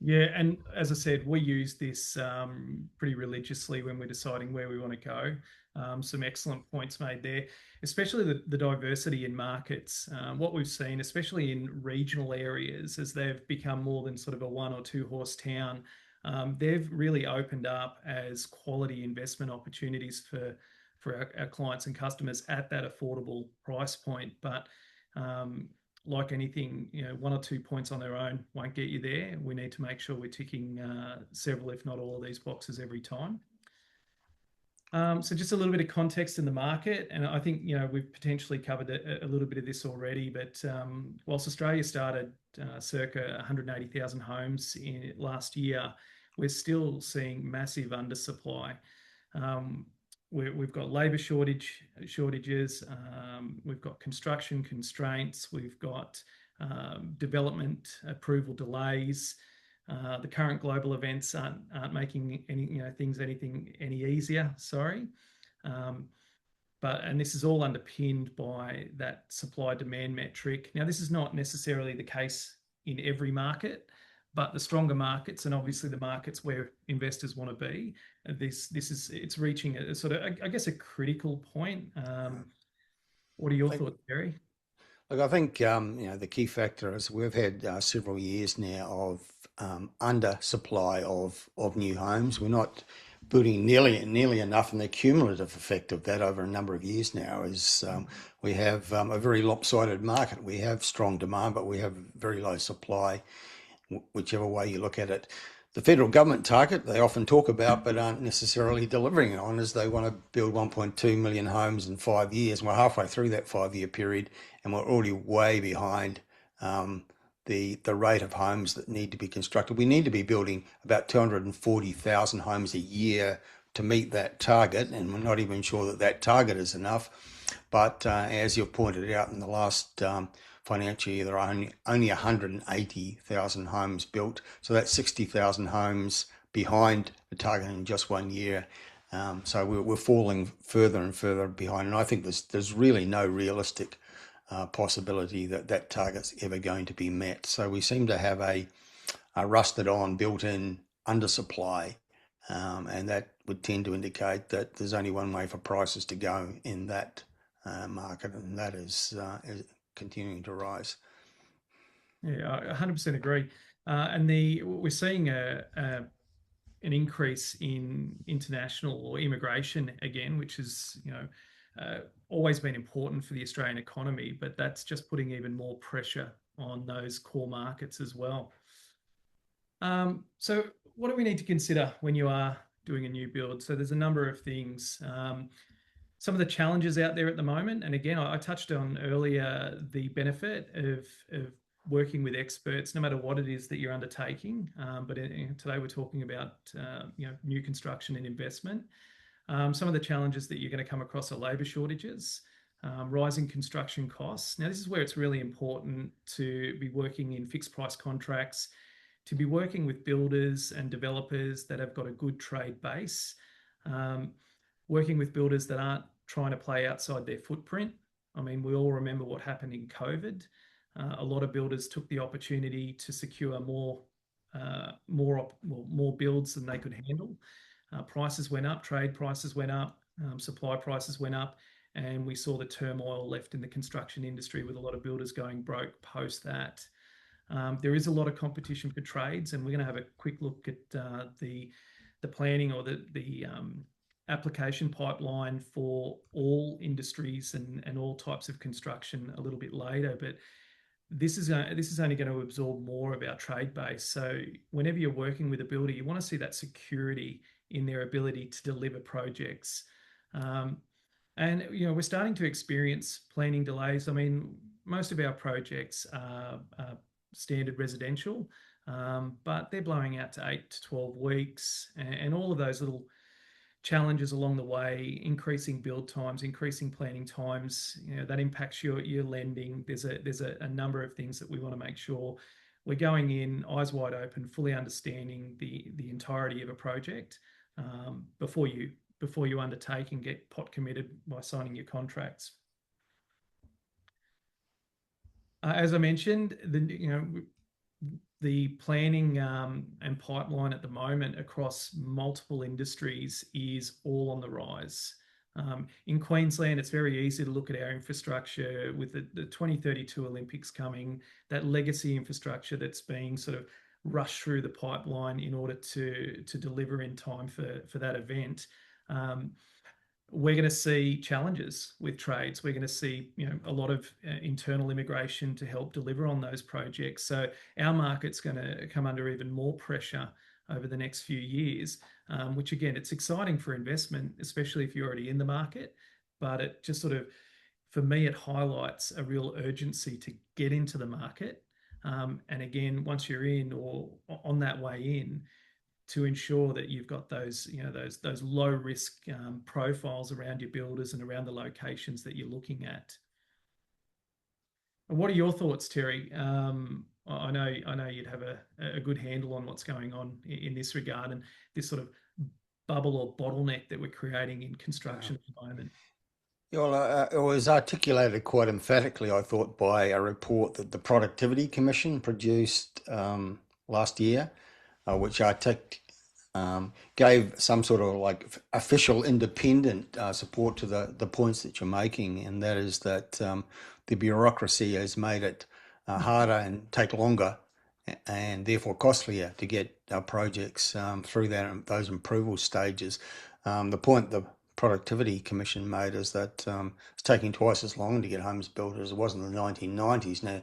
Yeah, and as I said, we use this pretty religiously when we're deciding where we want to go. Some excellent points made there, especially the diversity in markets. What we've seen, especially in regional areas, as they've become more than sort of a one or two horse town, they've really opened up as quality investment opportunities for our clients and customers at that affordable price point. But like anything, one or 2 points on their own won't get you there. We need to make sure we're ticking several, if not all, of these boxes every time. So just a little bit of context in the market, and I think we've potentially covered a little bit of this already. But whilst Australia started circa 180,000 homes in last year, we're still seeing massive undersupply. We've got labour shortages, we've got construction constraints, we've got development approval delays. The current global events aren't making things any easier. Sorry, and this is all underpinned by that supply demand metric. Now, this is not necessarily the case in every market, but the stronger markets, and obviously the markets where investors want to be, it's reaching a sort of, I guess, a critical point. What are your thoughts, Gary? Look, I think the key factor is we've had several years now of undersupply of new homes. We're not building nearly enough, and the cumulative effect of that over a number of years now is we have a very lopsided market. We have strong demand, but we have very low supply, whichever way you look at it. The federal government target they often talk about but aren't necessarily delivering on is they want to build 1.2 million homes in 5 years. We're halfway through that 5-year period and we're already way behind the rate of homes that need to be constructed. We need to be building about 240,000 homes a year to meet that target, and we're not even sure that target is enough. But as you've pointed out, in the last financial year, there are only 180,000 homes built. So that's 60,000 homes behind the target in just 1 year. So we're falling further and further behind. And I think there's really no realistic possibility that target's ever going to be met. So we seem to have a rusted on, built-in undersupply. And that would tend to indicate that there's only one way for prices to go in that market, and that is continuing to rise. Yeah, I 100% agree. And we're seeing an increase in international or immigration again, which is always been important for the Australian economy, but that's just putting even more pressure on those core markets as well. So what do we need to consider when you are doing a new build? So there's a number of things. Some of the challenges out there at the moment, and again, I touched on earlier the benefit of working with experts, no matter what it is that you're undertaking. But today we're talking about new construction and investment. Some of the challenges that you're going to come across are labour shortages, rising construction costs. Now, this is where it's really important to be working in fixed price contracts, to be working with builders and developers that have got a good trade base, working with builders that aren't trying to play outside their footprint. I mean, we all remember what happened in COVID. A lot of builders took the opportunity to secure more builds than they could handle. Prices went up, trade prices went up, supply prices went up, and we saw the turmoil left in the construction industry with a lot of builders going broke post that. There is a lot of competition for trades, and we're going to have a quick look at the planning or the application pipeline for all industries and all types of construction a little bit later. But this is only going to absorb more of our trade base. So whenever you're working with a builder, you want to see that security in their ability to deliver projects. And we're starting to experience planning delays. I mean, most of our projects are standard residential, but they're blowing out to 8 to 12 weeks, and all of those little challenges along the way, increasing build times, increasing planning times, that impacts your lending. There's a number of things that we want to make sure we're going in eyes wide open, fully understanding the entirety of a project before you undertake and get pot committed by signing your contracts. As I mentioned, the planning and pipeline at the moment across multiple industries is all on the rise. In Queensland, it's very easy to look at our infrastructure with the 2032 Olympics coming, that legacy infrastructure that's being sort of rushed through the pipeline in order to deliver in time for that event. We're going to see challenges with trades. We're going to see, a lot of internal immigration to help deliver on those projects. So our market's going to come under even more pressure over the next few years, which again, it's exciting for investment, especially if you're already in the market. But it just sort of, for me, it highlights a real urgency to get into the market. And again, once you're in or on that way in, to ensure that you've got those, those low risk profiles around your builders and around the locations that you're looking at. What are your thoughts, Terry? I know you'd have a good handle on what's going on in this regard and this sort of bubble or bottleneck that we're creating in Uh, construction at the moment. yeah, well, it was articulated quite emphatically, I thought, by a report that the Productivity Commission produced last year, which gave some sort of like official independent support to the points that you're making, and that is that the bureaucracy has made it harder and take longer and therefore costlier to get projects through those approval stages. The point the Productivity Commission made is that it's taking twice as long to get homes built as it was in the 1990s. Now,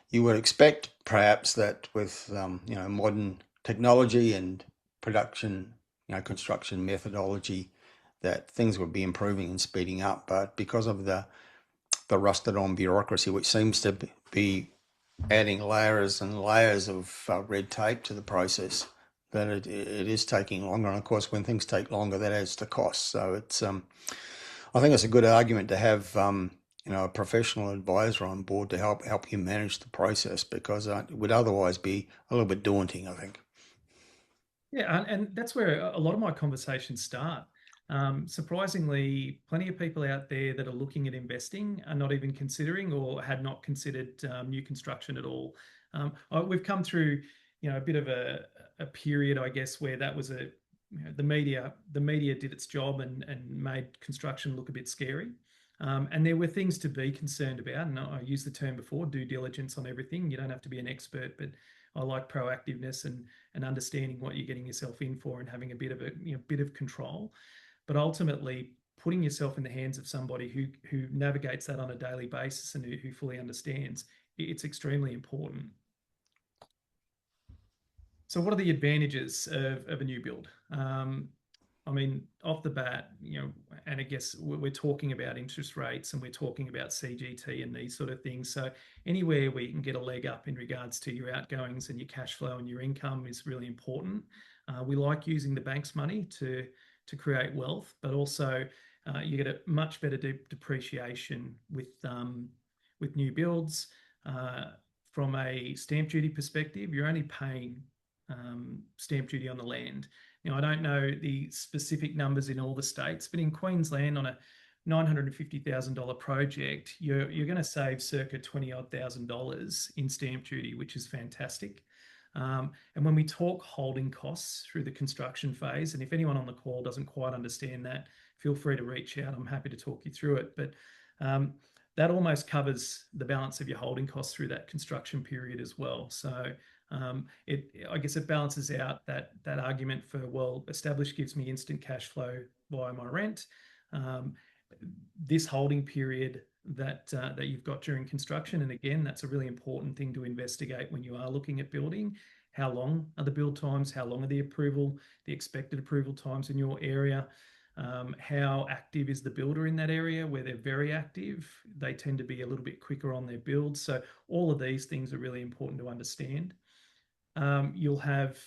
you would expect perhaps that with modern technology and production, construction methodology, that things would be improving and speeding up. But because of the rusted on bureaucracy, which seems to be adding layers and layers of red tape to the process, that it is taking longer. And of course, when things take longer, that adds to costs. So I think it's a good argument to have a professional advisor on board to help you manage the process, because it would otherwise be a little bit daunting, I think. Yeah, and that's where a lot of my conversations start. Surprisingly, plenty of people out there that are looking at investing are not even considering or had not considered new construction at all. We've come through, a bit of a period, I guess, where that was the media did its job and made construction look a bit scary. And there were things to be concerned about, and I used the term before, due diligence on everything. You don't have to be an expert, but I like proactiveness and understanding what you're getting yourself in for and having a bit of control. But ultimately, putting yourself in the hands of somebody who navigates that on a daily basis and who fully understands, it's extremely important. So, what are the advantages of a new build? I mean, off the bat, and I guess we're talking about interest rates and we're talking about CGT and these sort of things. So, anywhere where you can get a leg up in regards to your outgoings and your cash flow and your income is really important. We like using the bank's money to create wealth, but also you get a much better depreciation with new builds. From a stamp duty perspective, you're only paying stamp duty on the land. Now, I don't know the specific numbers in all the states, but in Queensland, on a $950,000 project, you're going to save circa 20 odd thousand dollars in stamp duty, which is fantastic. And when we talk holding costs through the construction phase, and if anyone on the call doesn't quite understand that, feel free to reach out. I'm happy to talk you through it. But that almost covers the balance of your holding costs through that construction period as well. So I guess it balances out that argument for, well, established gives me instant cash flow via my rent. This holding period that you've got during construction, and again, that's a really important thing to investigate when you are looking at building. How long are the build times? How long are the expected approval times in your area? How active is the builder in that area? Where they're very active, they tend to be a little bit quicker on their builds. So all of these things are really important to understand. You'll have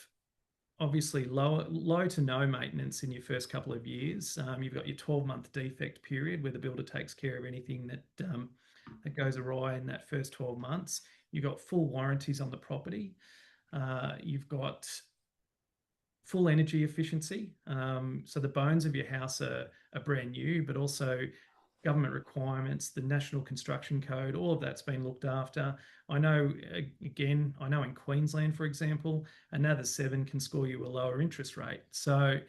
obviously low to no maintenance in your first couple of years. You've got your 12-month defect period where the builder takes care of anything that goes awry in that first 12 months. You've got full warranties on the property. You've got full energy efficiency. So the bones of your house are brand new, but also government requirements, the National Construction Code, all of that's been looked after. I know, again, I know in Queensland, for example, another 7 can score you a lower interest rate. So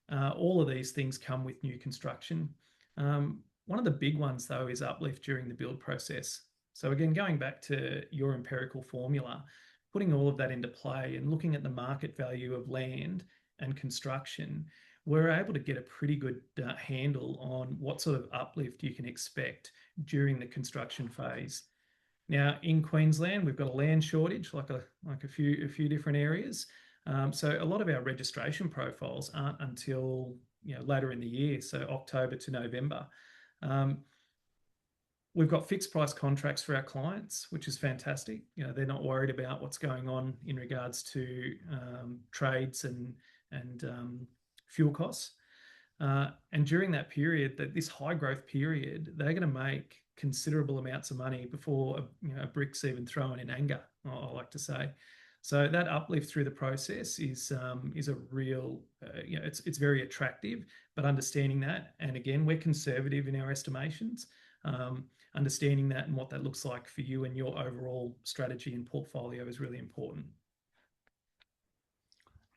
all of these things come with new construction. One of the big ones, though, is uplift during the build process. So again, going back to your empirical formula, putting all of that into play and looking at the market value of land and construction, we're able to get a pretty good handle on what sort of uplift you can expect during the construction phase. Now, in Queensland, we've got a land shortage, like a few different areas. So a lot of our registration profiles aren't until later in the year, so October to November. We've got fixed price contracts for our clients, which is fantastic. They're not worried about what's going on in regards to trades and fuel costs. And during that period, this high growth period, they're going to make considerable amounts of money before a brick's even thrown in anger, I like to say. So that uplift through the process is a real, it's very attractive. But understanding that, and again, we're conservative in our estimations. Understanding that and what that looks like for you and your overall strategy and portfolio is really important.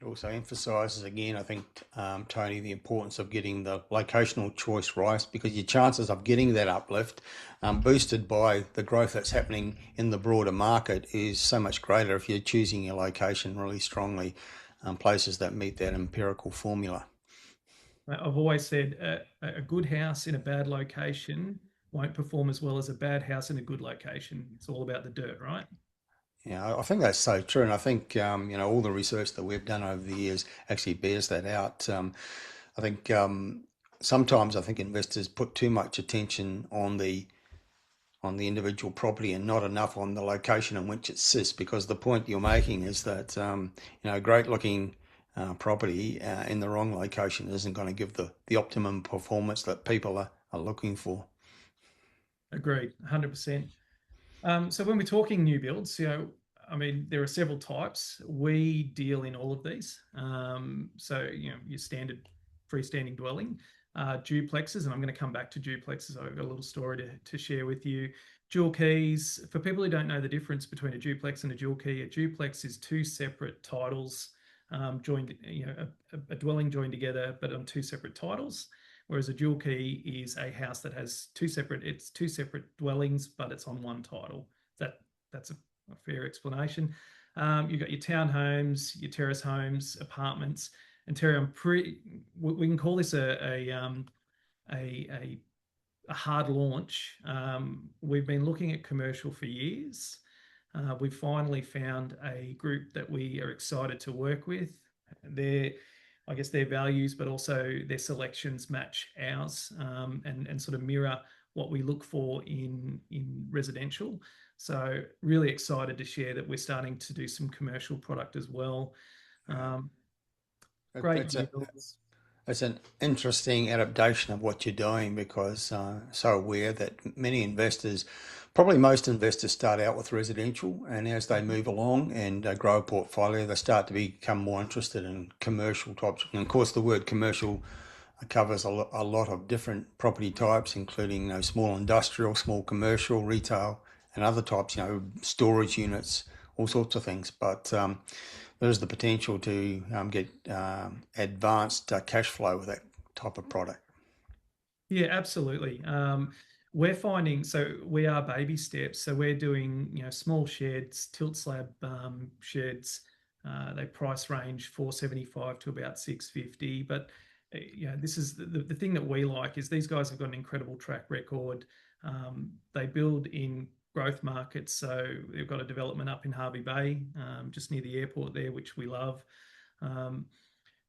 It also emphasises again, I think, Tony, the importance of getting the locational choice right, because your chances of getting that uplift boosted by the growth that's happening in the broader market is so much greater if you're choosing your location really strongly, places that meet that empirical formula. I've always said a good house in a bad location won't perform as well as a bad house in a good location. It's all about the dirt, right? Yeah, I think that's so true, and I think all the research that we've done over the years actually bears that out. I think sometimes I think investors put too much attention on the individual property and not enough on the location in which it sits, because the point you're making is that a great looking property in the wrong location isn't going to give the optimum performance that people are looking for. Agreed, 100%. So when we're talking new builds, I mean, there are several types. We deal in all of these. So, your standard freestanding dwelling, duplexes, and I'm going to come back to duplexes. I've got a little story to share with you. Dual keys, for people who don't know the difference between a duplex and a dual key, a duplex is 2 separate titles joined, a dwelling joined together, but on 2 separate titles. Whereas a dual key is a house that has 2 separate dwellings, but it's on 1 title. That's a fair explanation. You've got your townhomes, your terrace homes, apartments, and Terry, we can call this a hard launch. We've been looking at commercial for years. We've finally found a group that we are excited to work with. I guess their values, but also their selections match ours, and sort of mirror what we look for in residential. So really excited to share that we're starting to do some commercial product as well. Great yields. It's an interesting adaptation of what you're doing, because so aware that many investors, probably most investors, start out with residential, and as they move along and grow a portfolio, they start to become more interested in commercial types. And of course, the word commercial covers a lot of different property types, including small industrial, small commercial, retail, and other types, storage units, all sorts of things. But there's the potential to get advanced cash flow with that type of product. Yeah, absolutely. We're finding, so we are baby steps. So we're doing, small sheds, tilt slab sheds. They price range 475 to about 650. But this is the thing that we like is these guys have got an incredible track record. They build in growth markets. So they've got a development up in Hervey Bay, just near the airport there, which we love.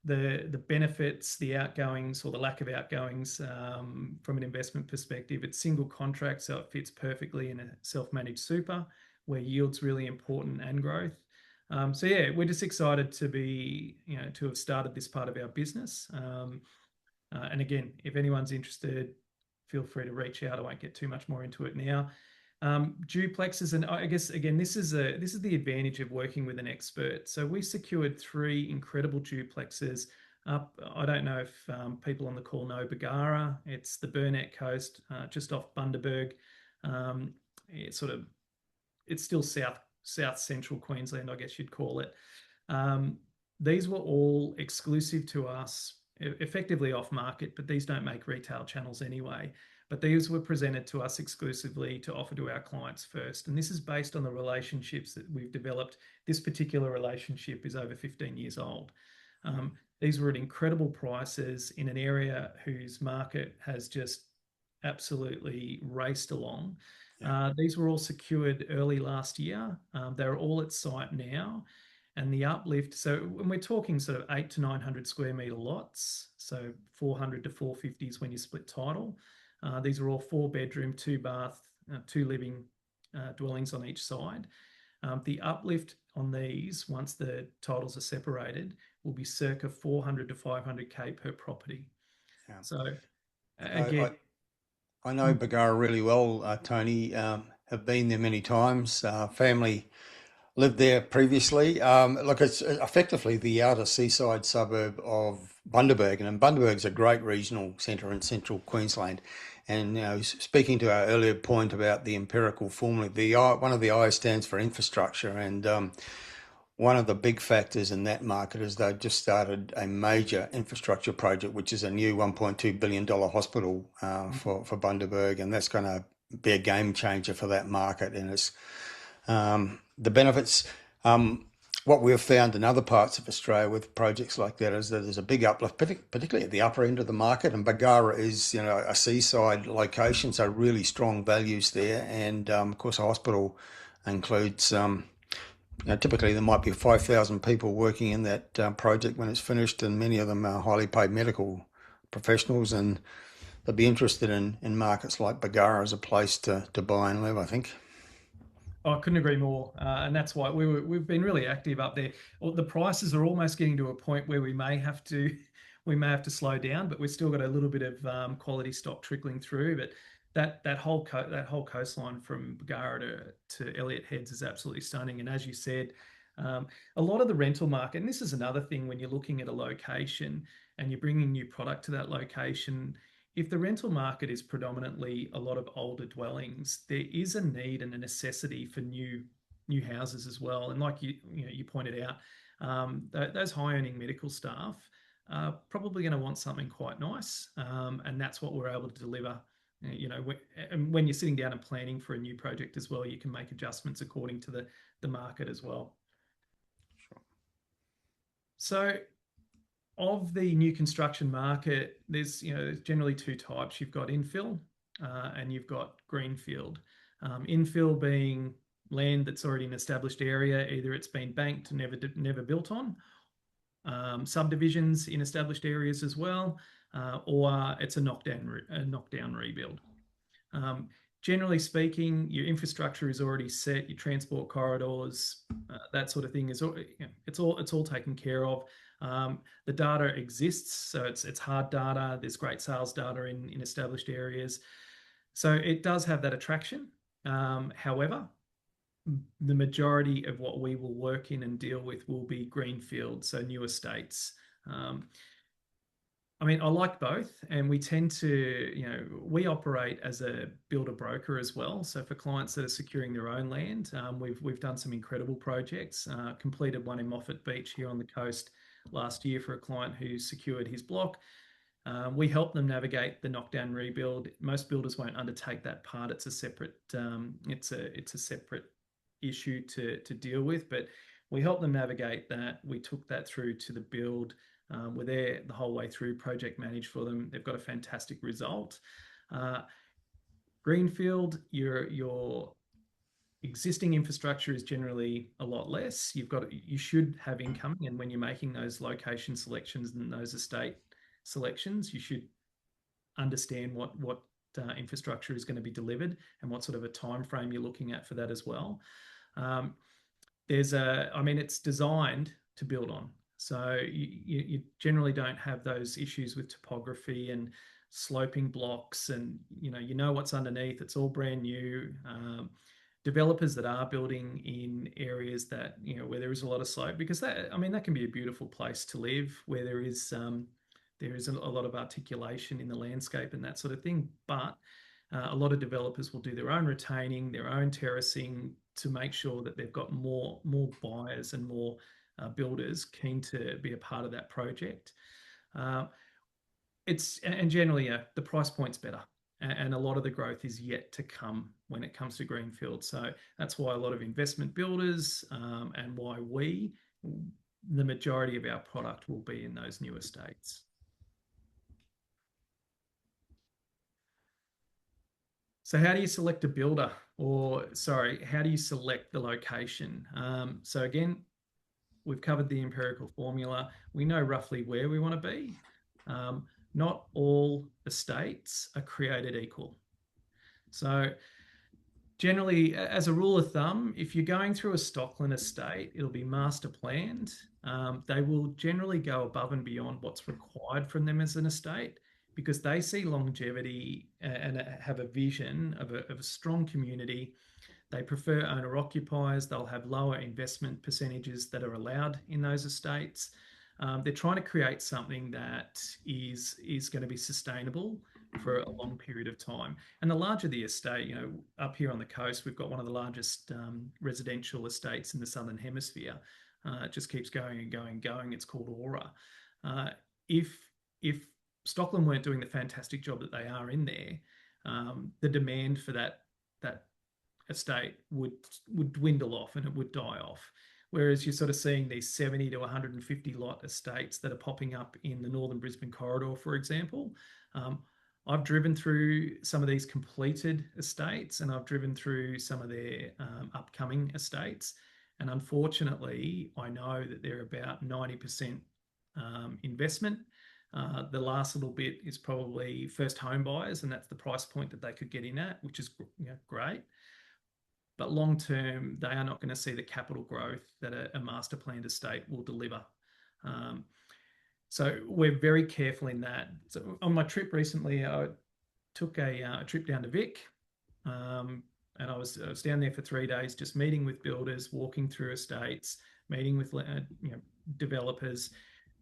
The benefits, the outgoings or the lack of outgoings from an investment perspective, it's single contract, so it fits perfectly in a self-managed super where yield's really important and growth. So yeah, we're just excited to be, to have started this part of our business. And again, if anyone's interested, feel free to reach out. I won't get too much more into it now. Duplexes, and I guess again, this is the advantage of working with an expert. So we secured 3 incredible duplexes up. I don't know if people on the call know Bargara. It's the Burnett Coast, just off Bundaberg. It's sort of it's still south central Queensland, I guess you'd call it. Um, these were all exclusive to us, effectively off market, but these don't make retail channels anyway. But these were presented to us exclusively to offer to our clients first. And this is based on the relationships that we've developed. This particular relationship is over 15 years old. These were at incredible prices in an area whose market has just absolutely raced along. Yeah, These were all secured early last year. They're all at site now. And the uplift, so when we're talking sort of 8 to 900 square metre lots, so 400 to 450s when you split title. These are all 4 bedroom, 2 bath, 2 living dwellings on each side. The uplift on these, once the titles are separated, will be circa 400 to 500K per property. yeah. So Look, again, I know Bargara really well, Tony. Have been there many times. Family lived there previously. Look, it's effectively the outer seaside suburb of Bundaberg, and Bundaberg's a great regional centre in central Queensland. And speaking to our earlier point about the empirical formula, one of the I stands for infrastructure, and one of the big factors in that market is they've just started a major infrastructure project, which is a new $1.2 billion hospital for Bundaberg, and that's going to be a game changer for that market. And it's the benefits. What we've found in other parts of Australia with projects like that is that there's a big uplift, particularly at the upper end of the market. And Bargara is, a seaside location, so really strong values there. And of course, a hospital includes. Typically, there might be 5,000 people working in that project when it's finished, and many of them are highly paid medical professionals, and they'll be interested in markets like Bargara as a place to buy and live, I think. I couldn't agree more, and that's why we've been really active up there. The prices are almost getting to a point where we may have to slow down, but we've still got a little bit of quality stock trickling through. But that whole coastline from Bargara to Elliott Heads is absolutely stunning. And as you said, a lot of the rental market, and this is another thing when you're looking at a location and you're bringing new product to that location, if the rental market is predominantly a lot of older dwellings, there is a need and a necessity for new houses as well. And like you pointed out, those high earning medical staff are probably going to want something quite nice, and that's what we're able to deliver. And when you're sitting down and planning for a new project as well, you can make adjustments according to the market as well. So of the new construction market, there's generally two types. You've got infill and you've got greenfield. Infill being land that's already an established area, either it's been banked and never built on, subdivisions in established areas as well, or it's a knockdown rebuild. Generally speaking, your infrastructure is already set, your transport corridors, that sort of thing it's all taken care of. The data exists, so it's hard data. There's great sales data in established areas, so it does have that attraction. However, the majority of what we will work in and deal with will be greenfield, so new estates. I mean, I like both, and we tend to, we operate as a builder broker as well. So for clients that are securing their own land, we've done some incredible projects. Completed one in Moffat Beach here on the coast last year for a client who secured his block. We help them navigate the knockdown rebuild. Most builders won't undertake that part. It's a separate issue to deal with, but we help them navigate that. We took that through to the build. We're there the whole way through, project managed for them. They've got a fantastic result. Greenfield, your existing infrastructure is generally a lot less. You should have income, and when you're making those location selections and those estate selections, you should understand what infrastructure is going to be delivered and what sort of a time frame you're looking at for that as well. It's designed to build on. So you generally don't have those issues with topography and sloping blocks, and you know what's underneath. It's all brand new. developers that are building in areas that, where there is a lot of slope, because that, I mean, that can be a beautiful place to live, where there is a lot of articulation in the landscape and that sort of thing. But a lot of developers will do their own retaining, their own terracing to make sure that they've got more buyers and more builders keen to be a part of that project. Uh, it's and generally, the price point's better, and a lot of the growth is yet to come when it comes to greenfield. So that's why a lot of investment builders, and why the majority of our product will be in those new estates. So how do you select a builder? Or sorry, how do you select the location? So again, we've covered the empirical formula. We know roughly where we want to be. Not all estates are created equal. So generally, as a rule of thumb, if you're going through a Stockland estate, it'll be master planned. They will generally go above and beyond what's required from them as an estate, because they see longevity and have a vision of a strong community. They prefer owner occupiers. They'll have lower investment percentages that are allowed in those estates. They're trying to create something that is going to be sustainable for a long period of time. And the larger the estate, up here on the coast, we've got one of the largest residential estates in the Southern Hemisphere. It just keeps going and going and going. It's called Aura. Uh, if Stockland weren't doing the fantastic job that they are in there, the demand for that estate would dwindle off and it would die off. Whereas you're sort of seeing these 70 to 150 lot estates that are popping up in the Northern Brisbane corridor, for example. I've driven through some of these completed estates, and I've driven through some of their upcoming estates. And unfortunately, I know that they're about 90% investment. The last little bit is probably first home buyers, and that's the price point that they could get in at, which is great. But long term, they are not going to see the capital growth that a master planned estate will deliver. So we're very careful in that. So on my trip recently, I took a trip down to Vic, and I was down there for 3 days, just meeting with builders, walking through estates, meeting with developers,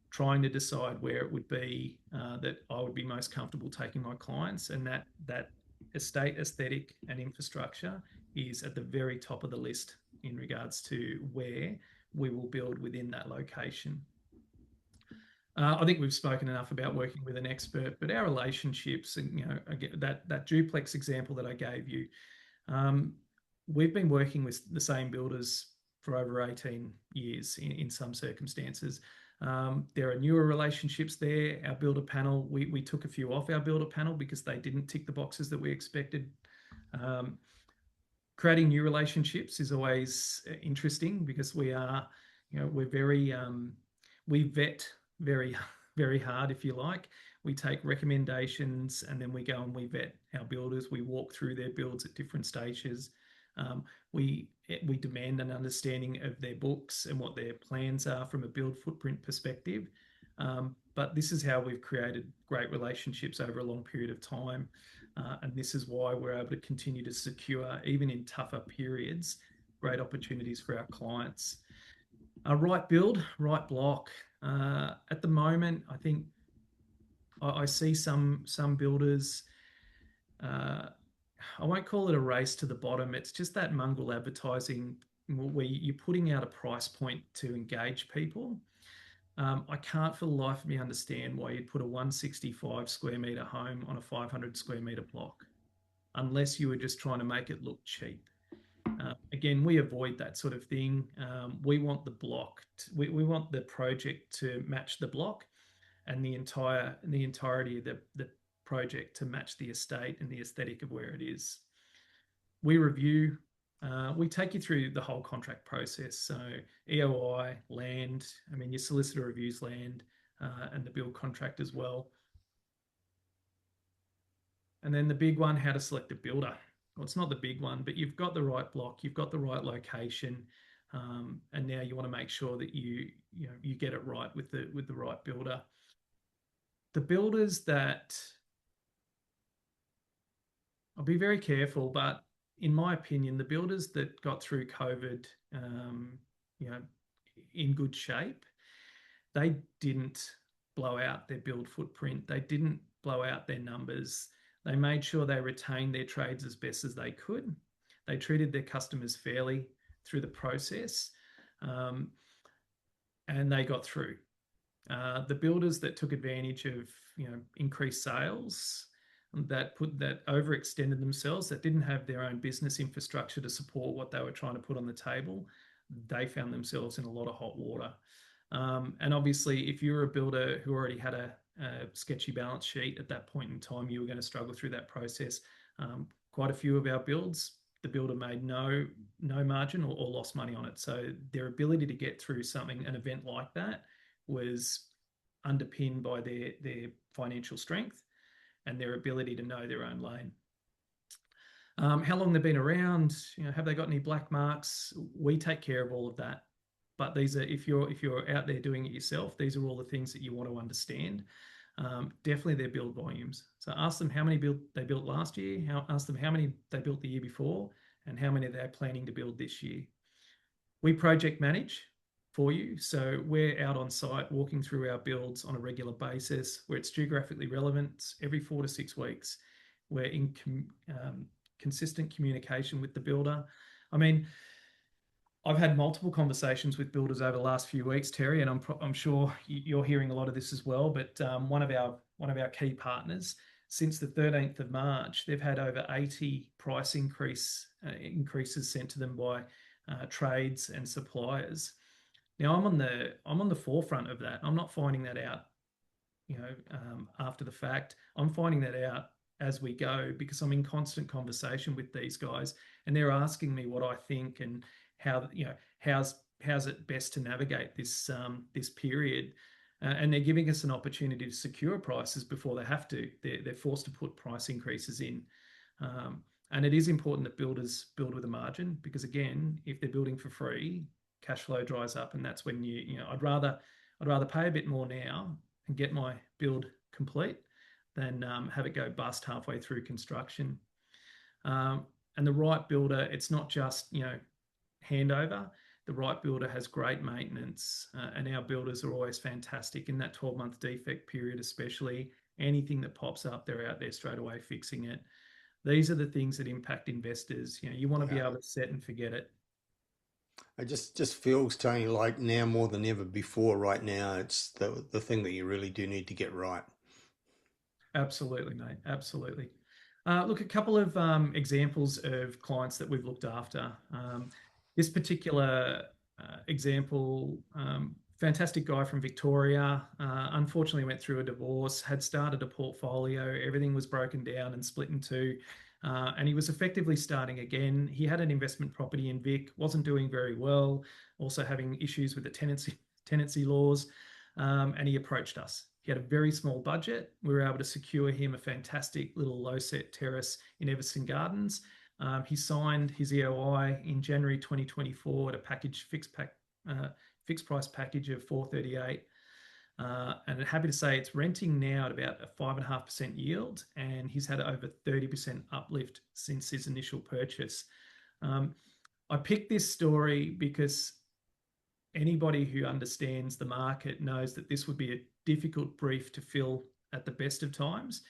trying to decide where it would be that I would be most comfortable taking my clients, and that estate aesthetic and infrastructure is at the very top of the list in regards to where we will build within that location. I think we've spoken enough about working with an expert, but our relationships, and that duplex example that I gave you, we've been working with the same builders for over 18 years in some circumstances. There are newer relationships there. Our builder panel, we took a few off our builder panel because they didn't tick the boxes that we expected. Creating new relationships is always interesting, because we're very, we vet very, very hard, if you like. We take recommendations and then we go and we vet our builders. We walk through their builds at different stages. We demand an understanding of their books and what their plans are from a build footprint perspective. But this is how we've created great relationships over a long period of time. And this is why we're able to continue to secure, even in tougher periods, great opportunities for our clients. Right build, right block. At the moment, I think I see some builders. I won't call it a race to the bottom. It's just that mongrel advertising where you're putting out a price point to engage people. I can't for the life of me understand why you'd put a 165 square metre home on a 500 square metre block, unless you were just trying to make it look cheap. Again, we avoid that sort of thing. We want the block, we want the project to match the block, and the entirety of the project to match the estate and the aesthetic of where it is. We review, we take you through the whole contract process. So EOI, land, I mean, your solicitor reviews land, and the build contract as well. And then the big one, how to select a builder. Well, it's not the big one, but you've got the right block, you've got the right location, and now you want to make sure that you get it right with the right builder. The builders that, I'll be very careful, but in my opinion, the builders that got through COVID, you know, in good shape, they didn't blow out their build footprint. They didn't blow out their numbers. They made sure they retained their trades as best as they could. They treated their customers fairly through the process, um, and they got through. The builders that took advantage of increased sales, that overextended themselves, that didn't have their own business infrastructure to support what they were trying to put on the table, they found themselves in a lot of hot water. And obviously, if you were a builder who already had a sketchy balance sheet at that point in time, you were going to struggle through that process. Quite a few of our builds, the builder made no margin or lost money on it. So their ability to get through an event like that was underpinned by their financial strength and their ability to know their own lane. How long they've been around, have they got any black marks? We take care of all of that. But these are, if you're out there doing it yourself, these are all the things that you want to understand. Definitely their build volumes. So ask them how many they built last year, ask them how many they built the year before, and how many they're planning to build this year. We project manage for you. So we're out on site walking through our builds on a regular basis where it's geographically relevant every 4 to 6 weeks. We're in consistent communication with the builder. I mean, I've had multiple conversations with builders over the last few weeks, Terry, and I'm sure you're hearing a lot of this as well. But one of our key partners, since the 13th of March, they've had over 80 price increases sent to them by trades and suppliers. Now I'm on the forefront of that. I'm not finding that out, after the fact. I'm finding that out as we go because I'm in constant conversation with these guys, and they're asking me what I think and how's it best to navigate this period, and they're giving us an opportunity to secure prices before they have to. They're forced to put price increases in, and it is important that builders build with a margin because again, if they're building for free, cash flow dries up, and that's when I'd rather pay a bit more now and get my build complete than have it go bust halfway through construction. And the right builder, it's not just handover. The right builder has great maintenance, and our builders are always fantastic in that 12-month defect period, especially. Anything that pops up, they're out there straight away fixing it. These are the things that impact investors. You want to be able to set and forget it. It just feels, Tony, like now more than ever before. Right now, it's the thing that you really do need to get right. Absolutely, mate. Absolutely. Look, a couple of examples of clients that we've looked after. This particular example, fantastic guy from Victoria, unfortunately went through a divorce, had started a portfolio, everything was broken down and split in two, and he was effectively starting again. He had an investment property in Vic, wasn't doing very well, also having issues with the tenancy laws, and he approached us. He had a very small budget. We were able to secure him a fantastic little low-set terrace in Everston Gardens. He signed his EOI in January 2024 at a fixed price package of $438. And I'm happy to say it's renting now at about a 5.5% yield, and he's had over 30% uplift since his initial purchase. I picked this story because anybody who understands the market knows that this would be a difficult brief to fill at the best of times.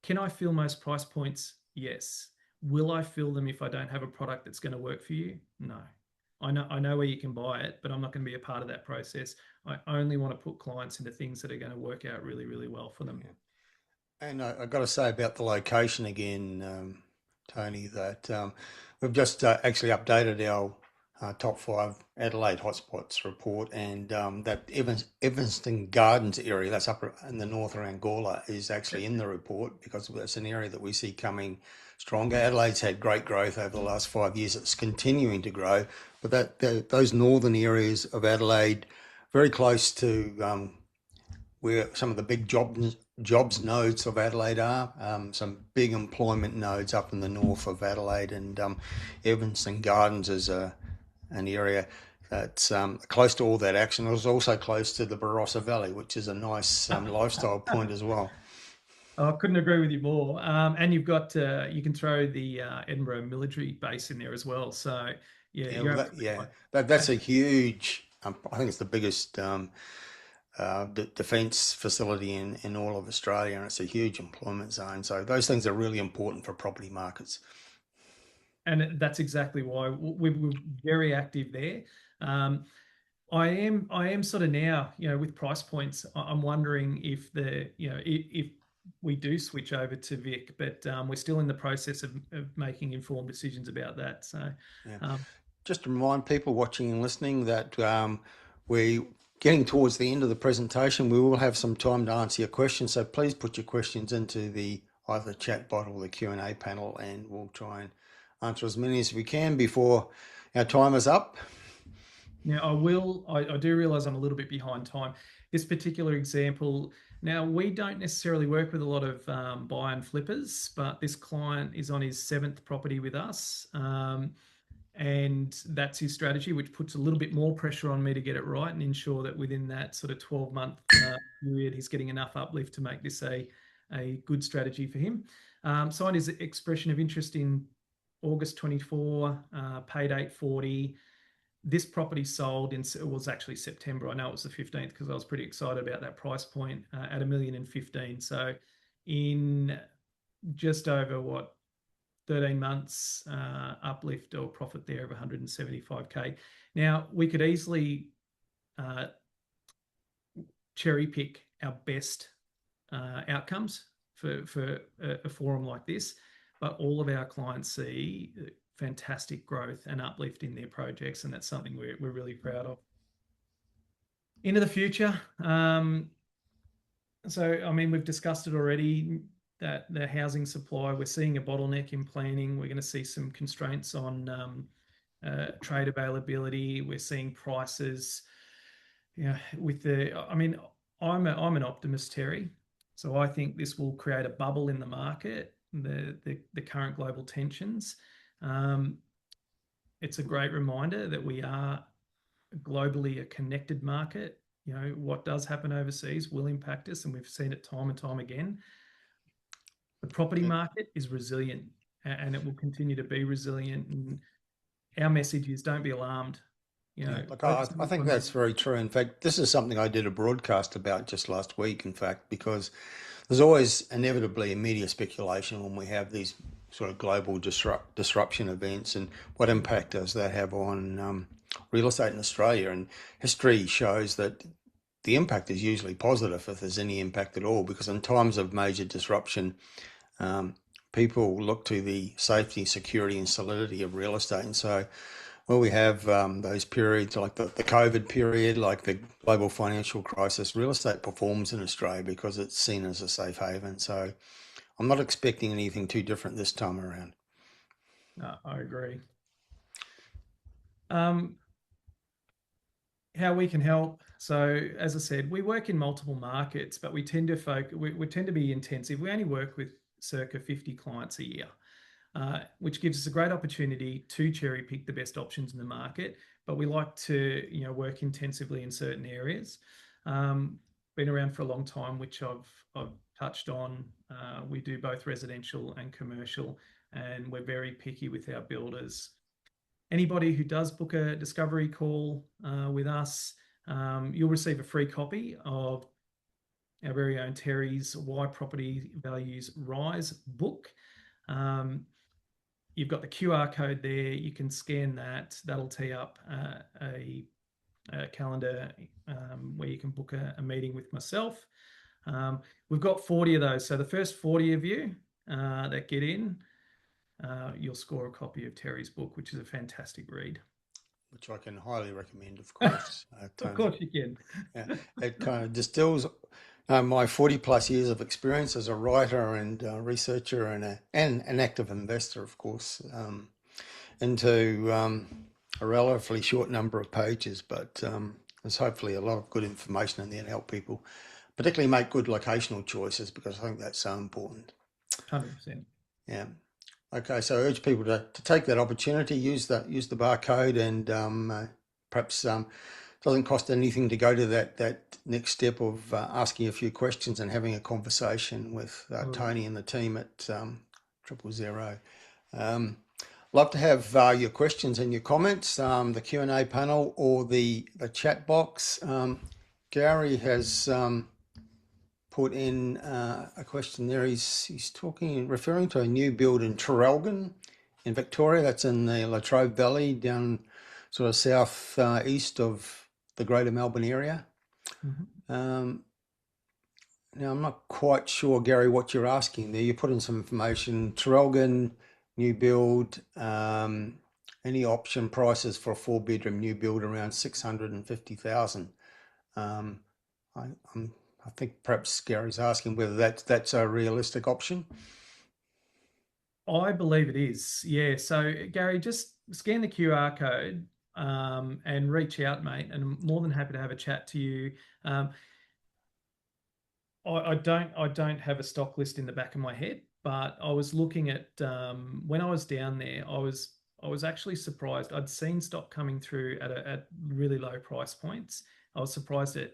Can I fill most price points? Yes. Will I fill them if I don't have a product that's going to work for you? No. I know where you can buy it, but I'm not going to be a part of that process. I only want to put clients into things that are going to work out really, really well for them. Yeah. And I've got to say about the location again, Tony, that we've just actually updated our top 5 Adelaide hotspots report, and that Evanston Gardens area, that's up in the north around Gawler, is actually in the report because that's an area that we see coming stronger. Adelaide's had great growth over the last 5 years. It's continuing to grow, but those northern areas of Adelaide, very close to where some of the big jobs nodes of Adelaide are, some big employment nodes up in the north of Adelaide, and Evanston Gardens is an area that's close to all that action. It was also close to the Barossa Valley, which is a nice lifestyle point as well. I couldn't agree with you more. And you've got you can throw the Edinburgh military base in there as well. So yeah, Yeah, you're well, absolutely right. that's And, a huge. I think it's the biggest defence facility in all of Australia, and it's a huge employment zone. So those things are really important for property markets. and that's exactly why we're very active there. Um, I am sort of now, with price points, I'm wondering if if we do switch over to Vic, but we're still in the process of making informed decisions about that. So, Yeah. um, Just to remind people watching and listening that we're getting towards the end of the presentation. We will have some time to answer your questions, so please put your questions into the either chat bot or the Q&A panel, and we'll try and answer as many as we can before our time is up. Now, I do realize I'm a little bit behind time. This particular example, now we don't necessarily work with a lot of buy and flippers, but this client is on his seventh property with us. And that's his strategy, which puts a little bit more pressure on me to get it right and ensure that within that sort of 12-month period, he's getting enough uplift to make this a good strategy for him. Signed his expression of interest in August 24, paid 840. This property sold it was actually September. I know it was the 15th because I was pretty excited about that price point at 1,015,000. So in just over 13 months uplift or profit there of 175K. Now we could easily uh, cherry pick our best outcomes for a forum like this, but all of our clients see fantastic growth and uplift in their projects, and that's something we're really proud of. Into the future, so I mean we've discussed it already that the housing supply, we're seeing a bottleneck in planning. We're going to see some constraints on trade availability. We're seeing prices. With I mean, I'm an optimist, Terry. So I think this will create a bubble in the market. The current global tensions. Um, it's a great reminder that we are globally a connected market. What does happen overseas will impact us, and we've seen it time and time again. The property Yeah. market is resilient, and it will continue to be resilient. And our message is don't be alarmed. Yeah, look, I Focus think on that's very true. In fact, this is something I did a broadcast about just last week, in fact, because there's always inevitably a media speculation when we have these sort of global disruption events, and what impact does that have on real estate in Australia? And history shows that the impact is usually positive if there's any impact at all, because in times of major disruption, um, people look to the safety, security, and solidity of real estate. And so, well, we have those periods like the COVID period, like the global financial crisis. Real estate performs in Australia because it's seen as a safe haven. So I'm not expecting anything too different this time around. No, I agree. Um, how we can help. So, as I said, we work in multiple markets, but we tend to we tend to be intensive. We only work with circa 50 clients a year, which gives us a great opportunity to cherry pick the best options in the market. But we like to, work intensively in certain areas. Been around for a long time, which I've touched on. We do both residential and commercial, and we're very picky with our builders. Anybody who does book a discovery call with us, you'll receive a free copy of our very own Terry's Why Property Values Rise book. Um, you've got the QR code there. You can scan that. That'll tee up a calendar where you can book a meeting with myself. We've got 40 of those. So the first 40 of you that get in, you'll score a copy of Terry's book, which is a fantastic read. Which I can highly recommend, of course. Of course you can. Yeah, it kind of distills my 40 plus years of experience as a writer and researcher and an active investor, of course, into a relatively short number of pages. But there's hopefully a lot of good information in there to help people, particularly make good locational choices, because I think that's so important. 100%. Yeah. Okay, so I urge people to take that opportunity, use the barcode, and perhaps doesn't cost anything to go to that next step of asking a few questions and having a conversation with Well, Tony and the team at 000. Love to have your questions and your comments, the Q&A panel or the chat box. Gary has put in a question there. He's referring to a new build in Traralgon in Victoria. That's in the Latrobe Valley, down sort of south east of the Greater Melbourne area. mhm. Um, Now, I'm not quite sure, Gary, what you're asking there. You put in some information. Traralgon, new build, any option prices for a four-bedroom new build around 650,000. Um, I, I'm, I think perhaps Gary's asking whether that's a realistic option. I believe it is. Yeah. So, Gary, just scan the QR code and reach out, mate. And I'm more than happy to have a chat to you. Um, I don't have a stock list in the back of my head, but I was looking at when I was down there, I was actually surprised. I'd seen stock coming through at really low price points. I was surprised at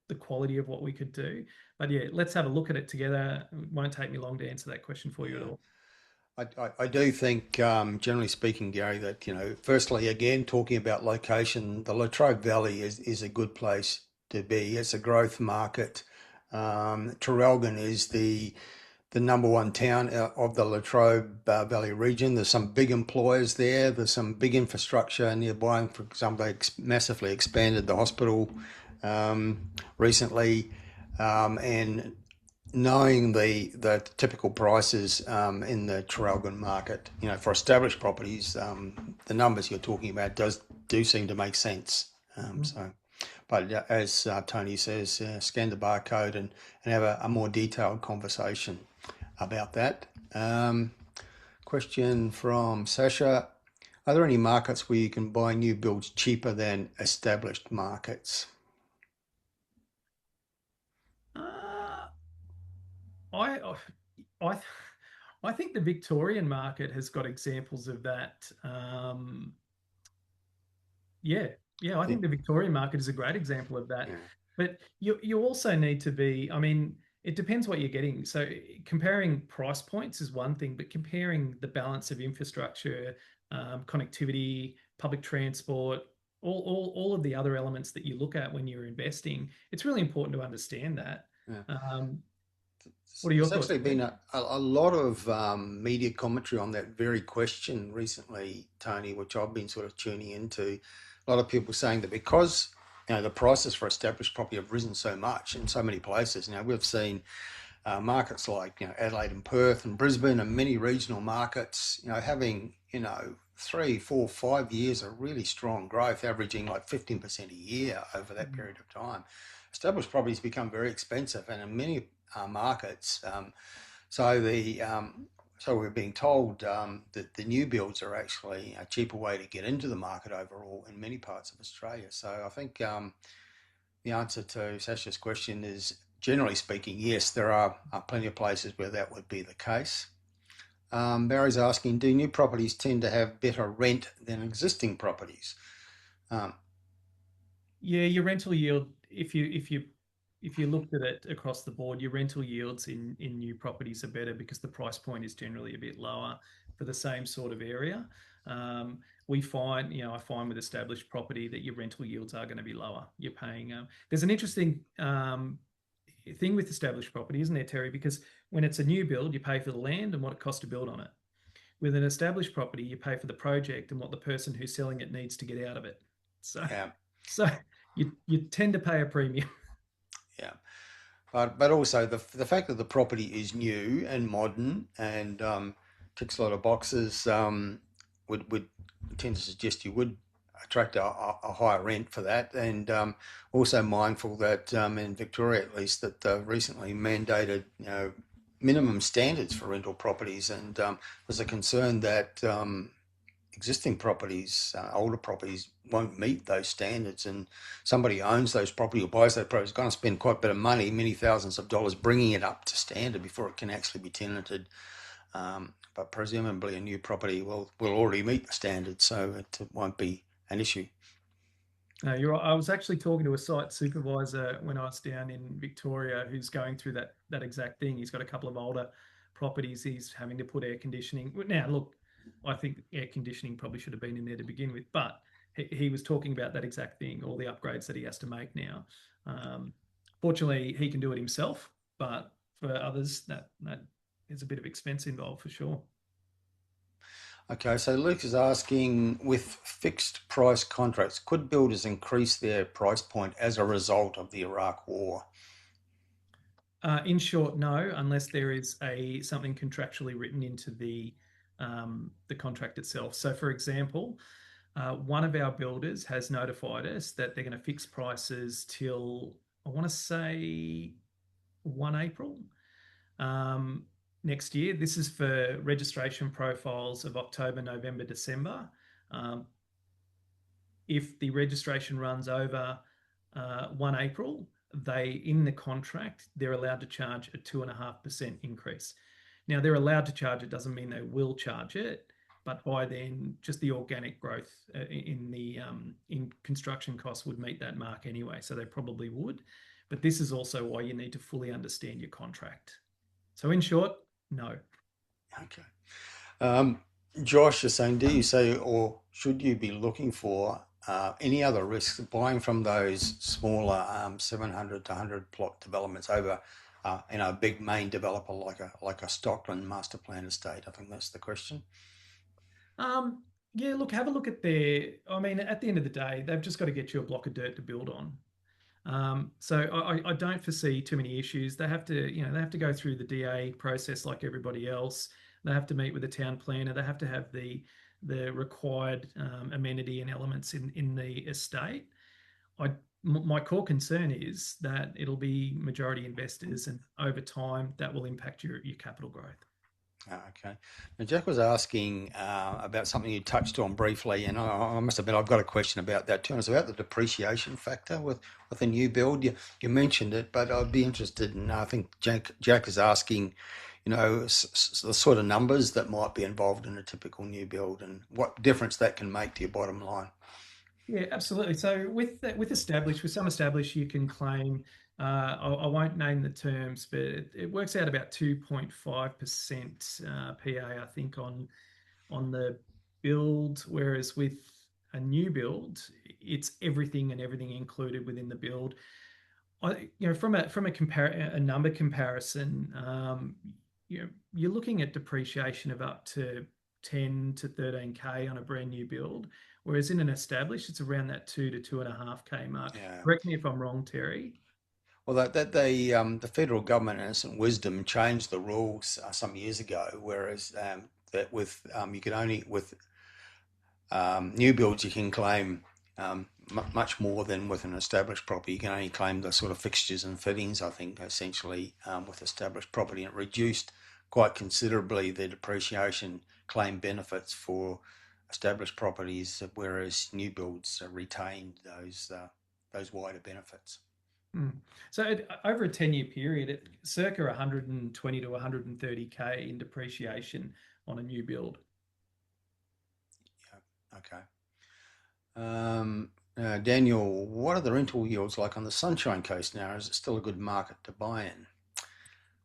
the quality of what we could do. But yeah, let's have a look at it together. It won't take me long to answer that question for you at Yeah. all. I do think, generally speaking, Gary, that, firstly, again, talking about location, the Latrobe Valley is a good place to be. It's a growth market. Traralgon is the number one town of the Latrobe Valley region. There's some big employers there. There's some big infrastructure nearby. For example, they massively expanded the hospital recently, and knowing the typical prices in the Traralgon market, for established properties, the numbers you're talking about do seem to make sense. But as Tony says, scan the barcode and have a more detailed conversation about that. Question from Sasha: are there any markets where you can buy new builds cheaper than established markets? Uh, I I I think the Victorian market has got examples of that. Yeah, yeah, I think the Victorian market is a great example of that. Yeah, But you also need to be, I mean, it depends what you're getting. So comparing price points is one thing, but comparing the balance of infrastructure, connectivity, public transport, all of the other elements that you look at when you're investing, it's really important to understand that. yeah. Um, what are your There's thoughts, actually been Gary? a lot of media commentary on that very question recently, Tony, which I've been sort of tuning into. A lot of people saying that because the prices for established property have risen so much in so many places. Now we've seen markets like Adelaide and Perth and Brisbane and many regional markets, having 3, 4, 5 years of really strong growth, averaging like 15% a year over that Mm, period of time. Established properties become very expensive, and in many markets, so the so we're being told that the new builds are actually a cheaper way to get into the market overall in many parts of Australia. So I think the answer to Sasha's question is, generally speaking, yes, there are plenty of places where that would be the case. Barry's asking, do new properties tend to have better rent than existing properties? Um, Yeah, your rental yield, if you looked at it across the board, your rental yields in new properties are better because the price point is generally a bit lower for the same sort of area. We find, I find with established property that your rental yields are going to be lower. You're paying. There's an interesting thing with established property, isn't there, Terry? Because when it's a new build, you pay for the land and what it costs to build on it. With an established property, you pay for the project and what the person who's selling it needs to get out of it. So, yeah, so you tend to pay a premium. yeah. But also the fact that the property is new and modern and ticks a lot of boxes would tend to suggest you would attract a higher rent for that. And also mindful that in Victoria, at least, that they've recently mandated minimum standards for rental properties, and there's a concern that existing properties, older properties, won't meet those standards, and somebody who owns those property or buys that property is going to spend quite a bit of money, many thousands of dollars, bringing it up to standard before it can actually be tenanted. But presumably, a new property will already meet the standards, so it won't be an issue. No, you're right. I was actually talking to a site supervisor when I was down in Victoria who's going through that exact thing. He's got a couple of older properties. He's having to put air conditioning. Now, look, I think air conditioning probably should have been in there to begin with, but he was talking about that exact thing, all the upgrades that he has to make now. Um, Fortunately, he can do it himself, but for others, that is a bit of expense involved for sure. Okay, so Luke is asking, with fixed price contracts, could builders increase their price point as a result of the Iraq War? In short, no, unless there is a something contractually written into the contract itself. So, for example, one of our builders has notified us that they're going to fix prices till I want to say 1 April um, next year. This is for registration profiles of October, November, December. Um, if the registration runs over 1 April, they in the contract they're allowed to charge a 2.5% increase. Now they're allowed to charge it doesn't mean they will charge it, but by then just the organic growth in the in construction costs would meet that mark anyway, so they probably would. But this is also why you need to fully understand your contract. So in short, no. Okay. Um, Josh is saying, do you say, or should you be looking for any other risks buying from those smaller 700 to 100 plot developments over, a big main developer like a Stockland master plan estate? I think that's the question. Um, yeah, look, have a look at their. I mean, at the end of the day, they've just got to get you a block of dirt to build on. So I don't foresee too many issues. They have to, they have to go through the DA process like everybody else. They have to meet with the town planner. They have to have the required amenity and elements in the estate. My core concern is that it'll be majority investors, and over time that will impact your capital growth. Okay. Now, Jack was asking about something you touched on briefly, and I must admit I've got a question about that too. And it's about the depreciation factor with a new build. You mentioned it, but I'd be interested in. I think Jack is asking, the sort of numbers that might be involved in a typical new build and what difference that can make to your bottom line. Yeah, absolutely. So with some established, you can claim. I won't name the terms, but it works out about 2.5% PA, I think, on the build. Whereas with a new build, it's everything and everything included within the build. From a number comparison, you're looking at depreciation of up to 10 to 13K on a brand new build, whereas in an established, it's around that 2 to 2.5K mark. Yeah. Correct me if I'm wrong, Terry. Well, the federal government, in its wisdom, changed the rules some years ago, whereas that with you can only with new builds, you can claim much more than with an established property. You can only claim the sort of fixtures and fittings, I think, essentially with established property. And it reduced quite considerably the depreciation claim benefits for established properties, whereas new builds retained those wider benefits. Hmm. So over a 10-year period, circa 120 to 130K in depreciation on a new build. Yeah. Okay. Daniel, what are the rental yields like on the Sunshine Coast now? Is it still a good market to buy in?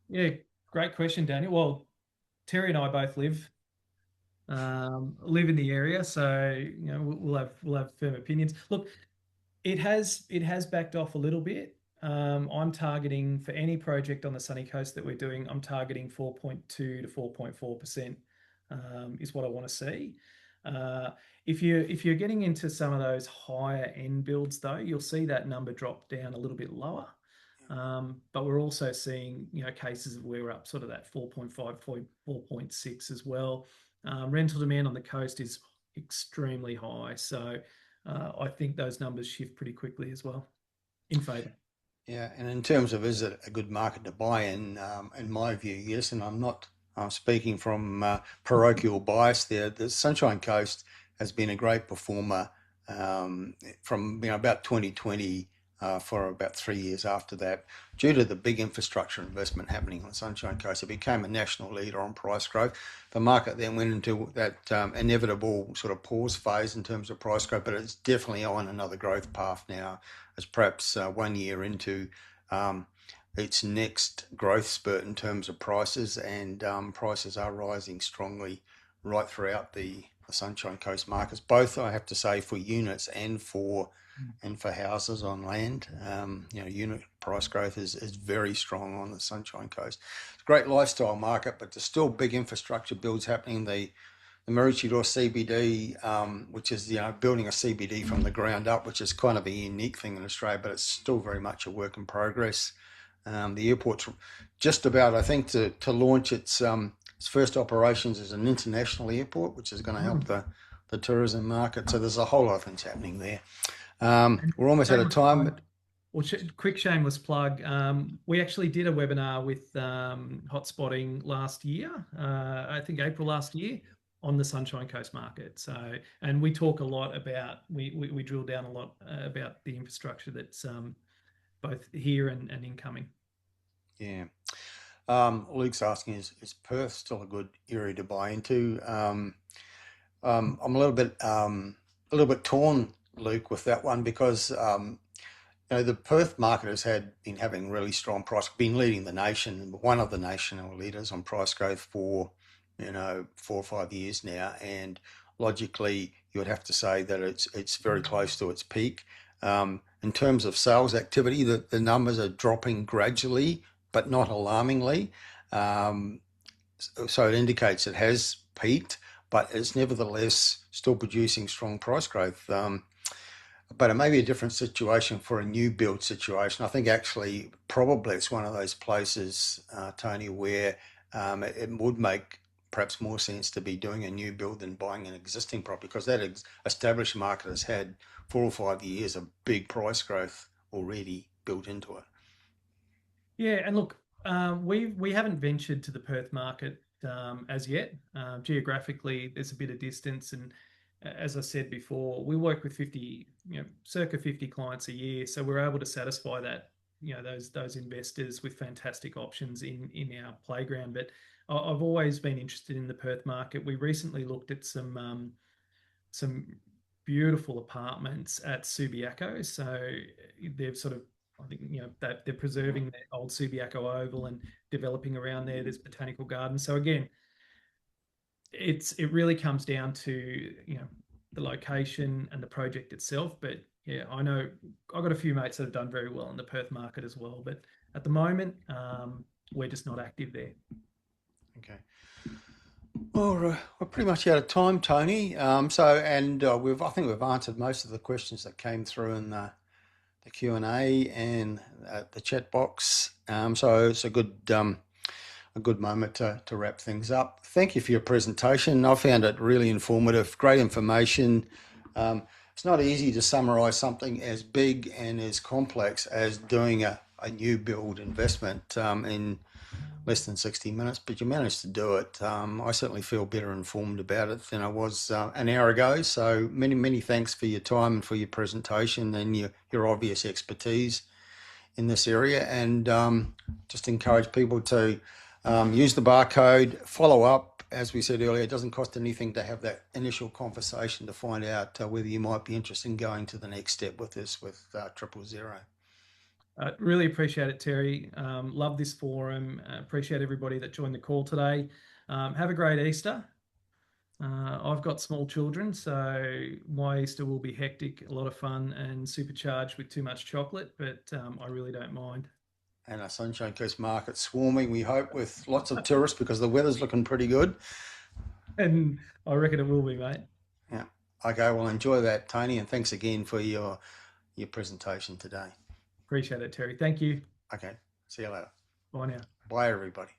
Yeah, great question, Daniel. Well, Terry and I both live in the area, so we'll have firm opinions. Look, it has backed off a little bit. I'm targeting for any project on the sunny coast that we're doing. I'm targeting 4.2 to 4.4% is what I want to see. Uh, if you're getting into some of those higher end builds, though, you'll see that number drop down a little bit lower. But we're also seeing cases where we're up sort of that 4.5, 4.6 as well. Rental demand on the coast is extremely high, so I think those numbers shift pretty quickly as well in favour. Yeah, and in terms of is it a good market to buy in my view, yes, and I'm speaking from parochial bias there. The Sunshine Coast has been a great performer from about 2020 for about 3 years after that. Due to the big infrastructure investment happening on the Sunshine Coast, it became a national leader on price growth. The market then went into that inevitable sort of pause phase in terms of price growth, but it's definitely on another growth path now. It's perhaps 1 year into its next growth spurt in terms of prices, and prices are rising strongly right throughout the Sunshine Coast markets, both I have to say for units and for houses on land. Unit price growth is very strong on the Sunshine Coast. It's a great lifestyle market, but there's still big infrastructure builds happening. The Maroochydore CBD, which is building a CBD from the ground up, which is kind of a unique thing in Australia, but it's still very much a work in progress. The airport's just about, I think, to launch its first operations as an international airport, which is going to help the tourism market. So there's a whole lot of things happening there. And We're almost out of shameless time. plug, well, quick shameless plug. We actually did a webinar with Hotspotting last year, I think April last year, on the Sunshine Coast market. So, and we talk a lot about, we drill down a lot about the infrastructure that's both here and incoming. Yeah. Luke's asking, is Perth still a good area to buy into? I'm a little bit torn, Luke, with that one because the Perth market been having really strong price, been leading the nation, one of the national leaders on price growth for 4 or 5 years now, and logically you would have to say that it's very close to its peak. In terms of sales activity, the numbers are dropping gradually, but not alarmingly. So it indicates it has peaked, but it's nevertheless still producing strong price growth. But it may be a different situation for a new build situation. I think actually probably it's one of those places, Tony, where it would make perhaps more sense to be doing a new build than buying an existing property, because that established market has had 4 or 5 years of big price growth already built into it. Yeah, and look, we haven't ventured to the Perth market as yet. Geographically, there's a bit of distance, and as I said before, we work with circa 50 clients a year, so we're able to satisfy that those investors with fantastic options in our playground. But I've always been interested in the Perth market. We recently looked at some beautiful apartments at Subiaco, so they've sort of, I think, they're preserving the old Subiaco Oval and developing around there. There's botanical gardens. So again, it really comes down to the location and the project itself. But yeah, I know I've got a few mates that have done very well in the Perth market as well. But at the moment, we're just not active there. Okay. Well, we're pretty much out of time, Tony. I think we've answered most of the questions that came through in the Q&A and the chat box. So it's a good moment to wrap things up. Thank you for your presentation. I found it really informative, great information. It's not easy to summarize something as big and as complex as doing a new build investment in less than 60 minutes, but you managed to do it. I certainly feel better informed about it than I was an hour ago. So many thanks for your time and for your presentation and your obvious expertise in this area. And just encourage people to use the barcode, follow up. As we said earlier, it doesn't cost anything to have that initial conversation to find out whether you might be interested in going to the next step with this, with 000. Really appreciate it, Terry. Love this forum. Appreciate everybody that joined the call today. Have a great Easter. I've got small children, so my Easter will be hectic, a lot of fun, and supercharged with too much chocolate, but I really don't mind. And our Sunshine Coast market swarming, we hope, with lots of tourists because the weather's looking pretty good. And I reckon it will be, mate. Yeah. Okay, well, enjoy that, Tony, and thanks again for your presentation today. Appreciate it, Terry. Thank you. Okay, see you later. Bye now. Bye, everybody.